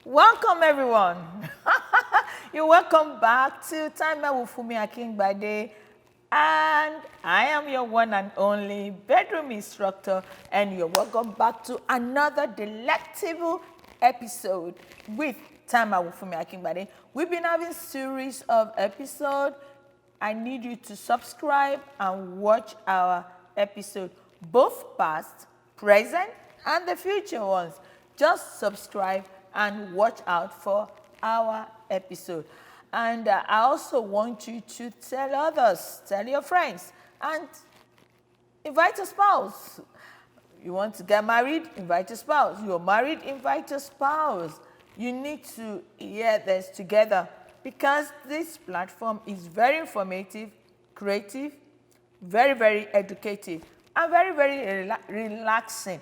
Welcome, everyone. You're welcome back to Time with Funmi Akingbade. And I am your one and only bedroom instructor. And you're welcome back to another delectable episode with Time with Funmi Akingbade. We've been having series of episodes. I need you to subscribe and watch our episode, both past, present, and the future ones. Just subscribe and watch out for our episode. And I also want you to tell others, tell your friends, and invite a spouse. You want to get married? Invite a spouse. You're married? Invite a spouse. You need to hear this together because this platform is very informative, creative, very, very educative, and very, very relaxing.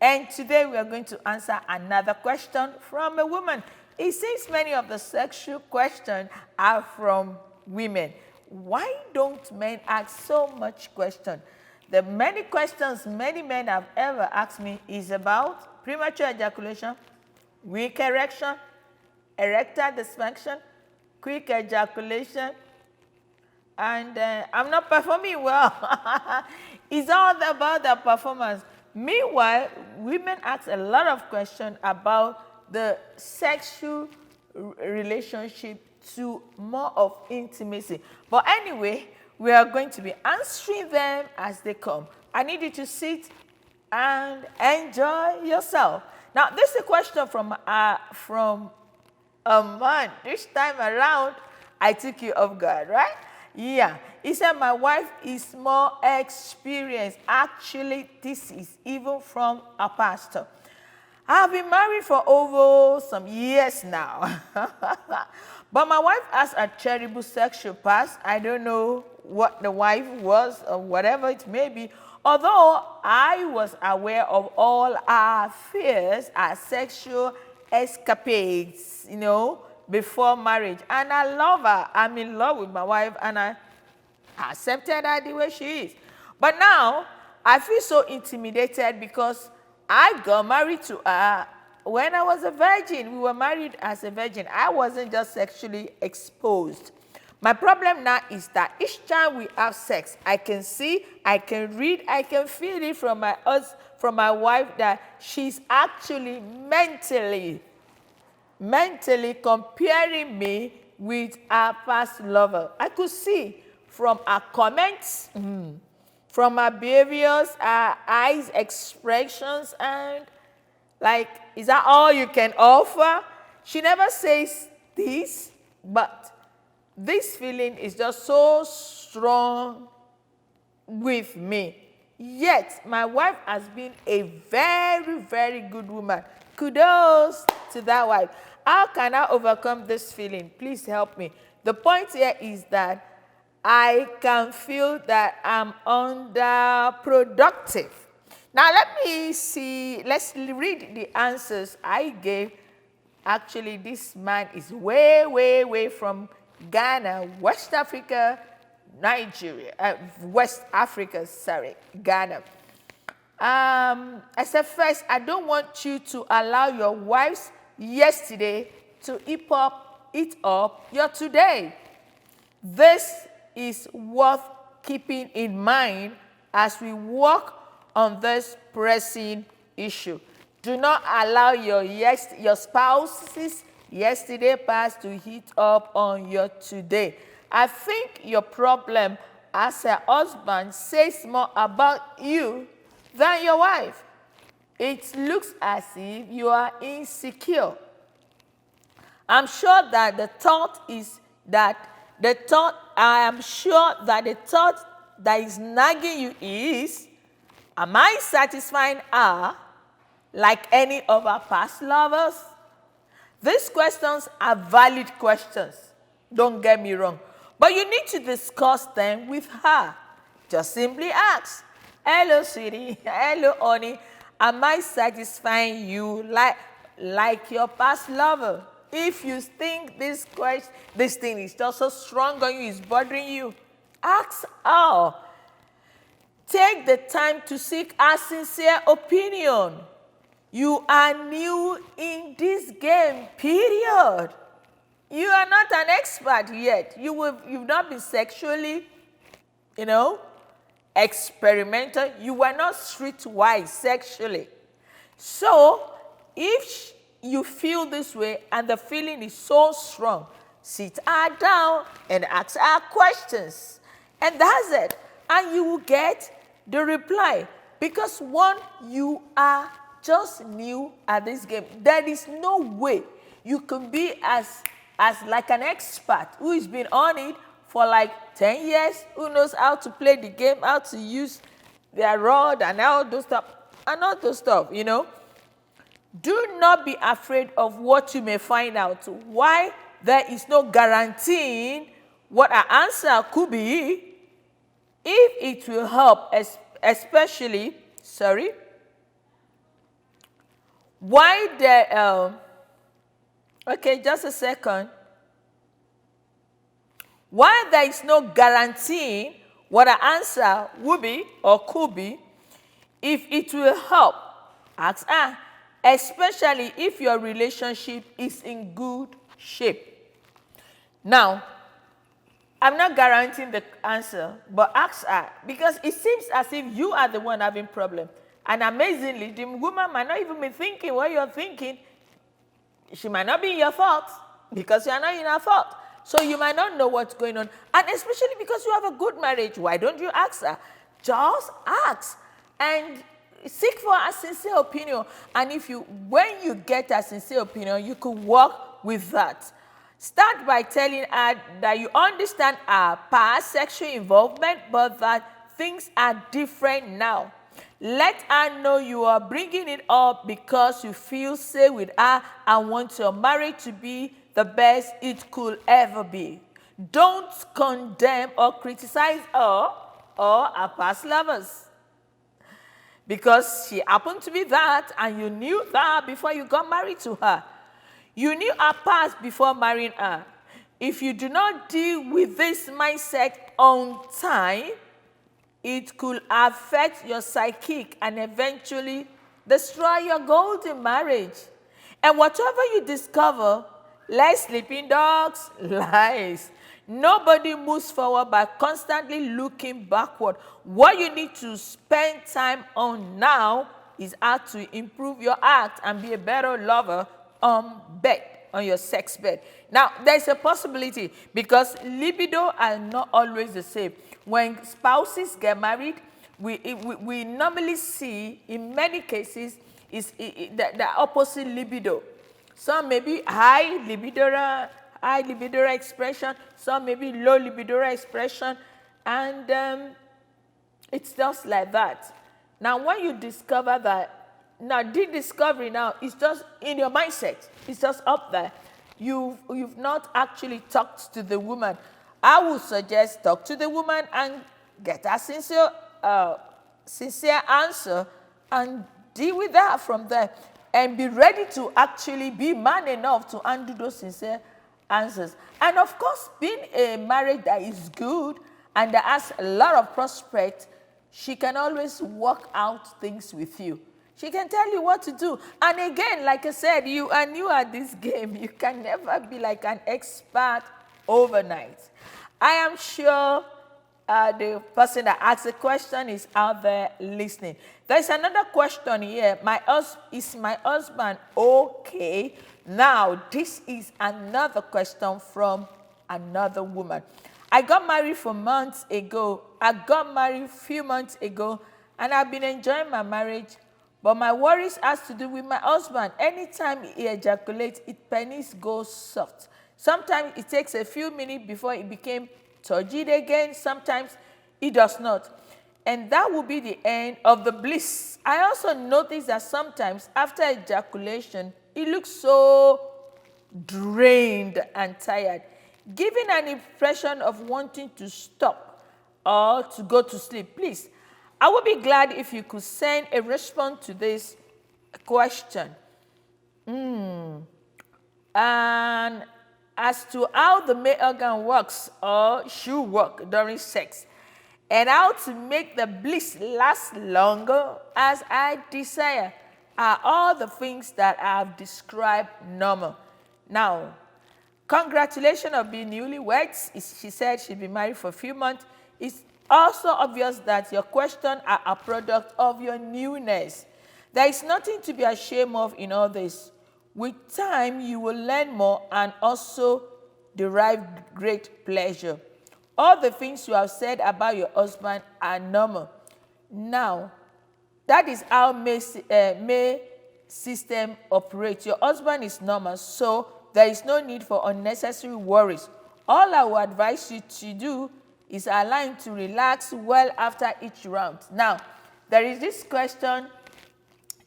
And today we are going to answer another question from a woman. It seems many of the sexual questions are from women. Why don't men ask so much questions? The many questions many men have ever asked me is about premature ejaculation, weak erection, erectile dysfunction, quick ejaculation, and I'm not performing well. It's all about the performance. Meanwhile, women ask a lot of questions about the sexual relationship to more of intimacy. But anyway, we are going to be answering them as they come. I need you to sit and enjoy yourself. Now, this is a question from a man. This time around, I took you off guard, right? Yeah. He said, my wife is more experienced. Actually, this is even from a pastor. I've been married for over some years now. But my wife has a terrible sexual past. I don't know what the wife was or whatever it may be. Although I was aware of all our fears, our sexual escapades, before marriage. And I love her. I'm in love with my wife, and I accepted her the way she is. But now, I feel so intimidated because I got married to her when I was a virgin. We were married as a virgin. I wasn't just sexually exposed. My problem now is that each time we have sex, I can see, I can read, I can feel it from my wife that she's actually mentally comparing me with her past lover. I could see from her comments, from her behaviors, her eyes expressions, and like, is that all you can offer? She never says this, but this feeling is just so strong with me. Yet, my wife has been a very, very good woman. Kudos to that wife. How can I overcome this feeling? Please help me. The point here is that I can feel that I'm underproductive. Now, let's read the answers I gave. Actually, this man is way, way, way from Ghana, West Africa, Nigeria, Ghana. I said, first, I don't want you to allow your wife's yesterday to eat up your today. This is worth keeping in mind as we work on this pressing issue. Do not allow your spouse's yesterday past to heat up on your today. I think your problem as a husband says more about you than your wife. It looks as if you are insecure. I'm sure that the thought that is nagging you is, am I satisfying her like any of our past lovers? These questions are valid questions. Don't get me wrong. But you need to discuss them with her. Just simply ask, hello, sweetie. Hello, honey. Am I satisfying you like your past lover? If you think this thing is just so strong on you, it's bothering you, ask her. Take the time to seek her sincere opinion. You are new in this game, period. You are not an expert yet. You've not been sexually, experimental. You were not streetwise sexually. So, if you feel this way and the feeling is so strong, sit her down and ask her questions. And that's it. And you will get the reply. Because one, you are just new at this game. There is no way you can be as like an expert who has been on it for like 10 years, who knows how to play the game, how to use their rod and all those stuff, Do not be afraid of what you may find out. Why? There is no guaranteeing what our answer could be. If it will help, especially, why the, okay, just a second. Why there is no guaranteeing what an answer will be or could be, if it will help, ask her, especially if your relationship is in good shape. Now, I'm not guaranteeing the answer, but ask her, because it seems as if you are the one having problem. And amazingly, the woman might not even be thinking what you're thinking. She might not be in your fault, because you are not in her fault. So you might not know what's going on. And especially because you have a good marriage, why don't you ask her? Just ask and seek for a sincere opinion. And when you get a sincere opinion, you could work with that. Start by telling her that you understand her past sexual involvement, but that things are different now. Let her know you are bringing it up because you feel safe with her and want your marriage to be the best it could ever be. Don't condemn or criticize her or her past lovers, because she happened to be that and you knew that before you got married to her. You knew her past before marrying her. If you do not deal with this mindset on time, it could affect your psychic and eventually destroy your golden marriage. And whatever you discover, like sleeping dogs, lies. Nobody moves forward by constantly looking backward. What you need to spend time on now is how to improve your act and be a better lover on your sex bed. Now, there's a possibility, because libido are not always the same. When spouses get married, we normally see, in many cases, the opposite libido. Some may be high libido expression, some may be low libido expression, and it's just like that. Now, when you discover that, now the discovery now is just in your mindset, it's just up there. You've not actually talked to the woman. I would suggest talk to the woman and get a sincere answer and deal with that from there. And be ready to actually be man enough to undo those sincere answers. And of course, being a marriage that is good and that has a lot of prospect, she can always work out things with you. She can tell you what to do. And again, like I said, you are new at this game. You can never be like an expert overnight. I am sure the person that asked the question is out there listening. There's another question here. Is my husband okay? Now, this is another question from another woman. I got married a few months ago, and I've been enjoying my marriage. But my worries has to do with my husband. Anytime he ejaculates, his penis goes soft. Sometimes it takes a few minutes before it became turgid again. Sometimes it does not. And that will be the end of the bliss. I also notice that sometimes after ejaculation, he looks so drained and tired, giving an impression of wanting to stop or to go to sleep. Please, I would be glad if you could send a response to this question. And as to how the male organ works or should work during sex, and how to make the bliss last longer as I desire. are all the things that I have described normal? Now, congratulations on being newlyweds. She said she'd been married for a few months. It's also obvious that your questions are a product of your newness. There is nothing to be ashamed of in all this. With time, you will learn more and also derive great pleasure. All the things you have said about your husband are normal. Now, that is how May system operates. Your husband is normal, so there is no need for unnecessary worries. All I will advise you to do is allow him to relax well after each round. Now, there is this question,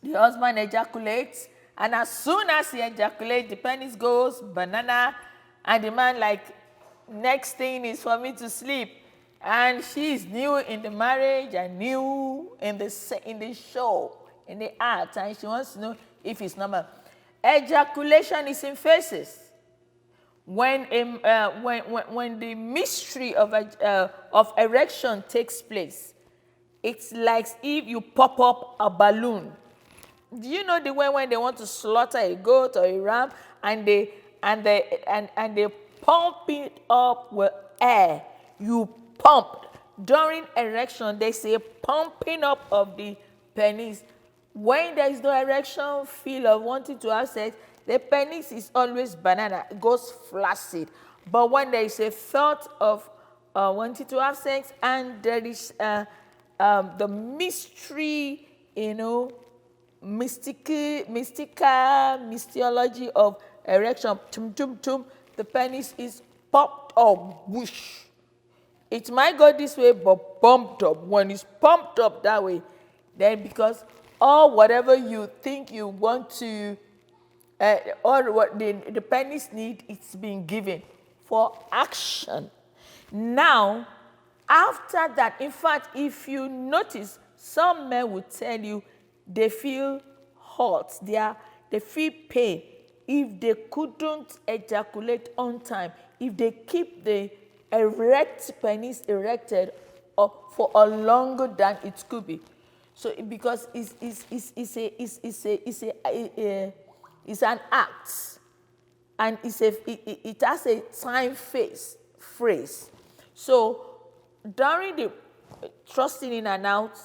the husband ejaculates, and as soon as he ejaculates, the penis goes banana, and the man like, next thing is for me to sleep. And she is new in the marriage and new in the show, in the act, and she wants to know if it's normal. Ejaculation is in phases. When the mystery of erection takes place, it's like if you pop up a balloon. Do you know the way when they want to slaughter a goat or a ram and they pump it up with air? You pump. During erection, they say pumping up of the penis. When there is no erection, feel of wanting to have sex, the penis is always banana. It goes flaccid. But when there is a thought of wanting to have sex and there is the mystery, mystiology of erection, the penis is popped up, whoosh. It might go this way, but pumped up. When it's pumped up that way, then because whatever you think you want to, or what the penis need, it's been given for action. Now, after that, in fact, if you notice, some men will tell you they feel hot, they feel pain if they couldn't ejaculate on time, if they keep the erect penis erected for a longer than it could be. So because it's an act, and it has a time phrase. So during the thrusting in and out,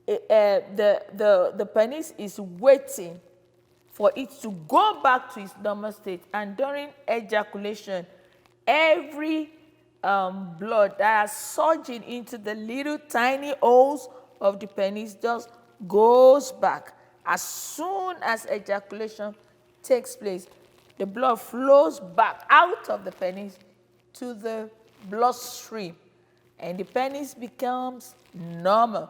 the penis is waiting for it to go back to its normal state, and during ejaculation, every blood that is surging into the little tiny holes of the penis just goes back. As soon as ejaculation takes place, the blood flows back out of the penis to the bloodstream, and the penis becomes normal.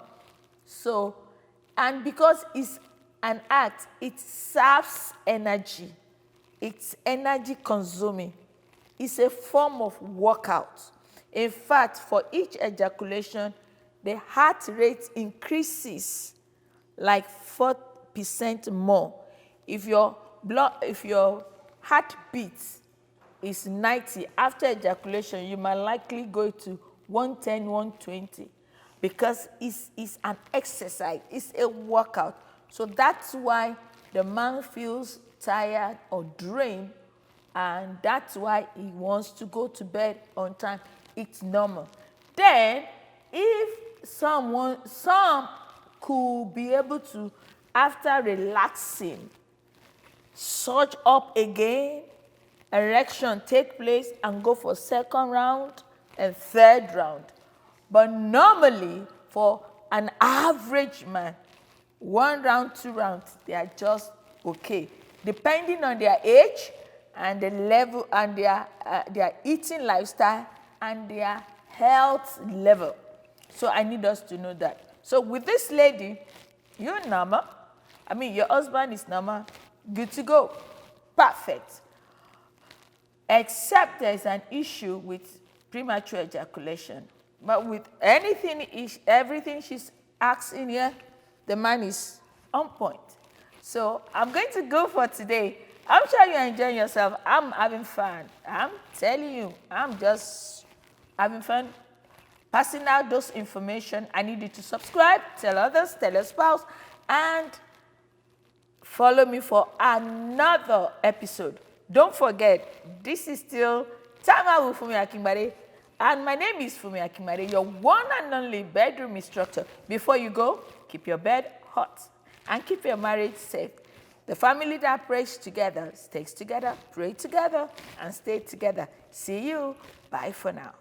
So, and because it's an act, it serves energy. It's energy consuming. It's a form of workout. In fact, for each ejaculation, the heart rate increases like 4% more. If your heartbeat is 90, after ejaculation, you might likely go to 110, 120, because it's an exercise, it's a workout. So that's why the man feels tired or drained, and that's why he wants to go to bed on time. It's normal. Then, if some could be able to, after relaxing, surge up again, erection take place, and go for second round and third round. But normally, for an average man, 1 round, 2 rounds, they are just okay, depending on their age and the level and their eating lifestyle and their health level. So I need us to know that. So with this lady, you're normal. I mean, your husband is normal. Good to go. Perfect. Except there's an issue with premature ejaculation. But with everything she's asking here, the man is on point. So I'm going to go for today. I'm sure you're enjoying yourself. I'm having fun. I'm telling you, I'm just having fun passing out those information. I need you to subscribe, tell others, tell your spouse, and Follow me for another episode. Don't forget, this is still Time Out with Funmi Akingbade. And my name is Funmi Akingbade, your one and only bedroom instructor. Before you go, keep your bed hot and keep your marriage safe. The family that prays together, stays together, pray together, and stay together. See you. Bye for now.